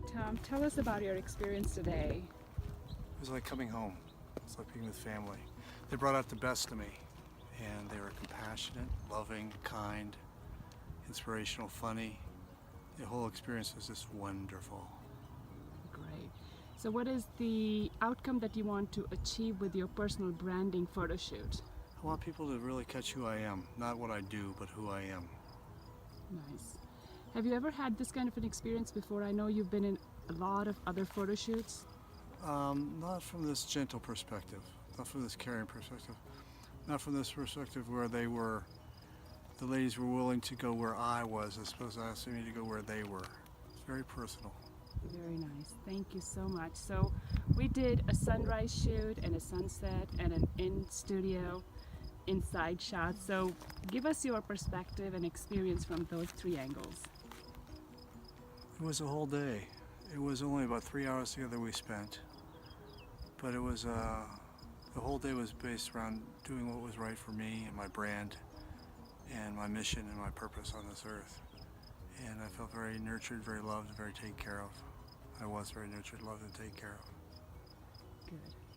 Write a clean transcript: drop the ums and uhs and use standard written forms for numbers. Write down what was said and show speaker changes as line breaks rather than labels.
right, Tom, tell us about your experience today.
It was like coming home. It was like being with family. They brought out the best of me, and they were compassionate, loving, kind, inspirational, funny. The whole experience was just wonderful.
Great. So what is the outcome that you want to achieve with your personal branding photo shoot?
I want people to really catch who I am, not what I do, but who I am.
Nice. Have you ever had this kind of an experience before? I know you've been in a lot of other photo shoots.
Not from this gentle perspective, not from this caring perspective, not from this perspective where the ladies were willing to go where I was as opposed to asking me to go where they were. It's very personal.
Very nice. Thank you so much. So we did a sunrise shoot and a sunset and an in-studio inside shot. So give us your perspective and experience from those three angles.
It was a whole day. It was only about 3 hours together we spent, but it was the whole day was based around doing what was right for me and my brand and my mission and my purpose on this earth. And I felt very nurtured, very loved, very taken care of. I was very nurtured, loved, and taken care of.
Good.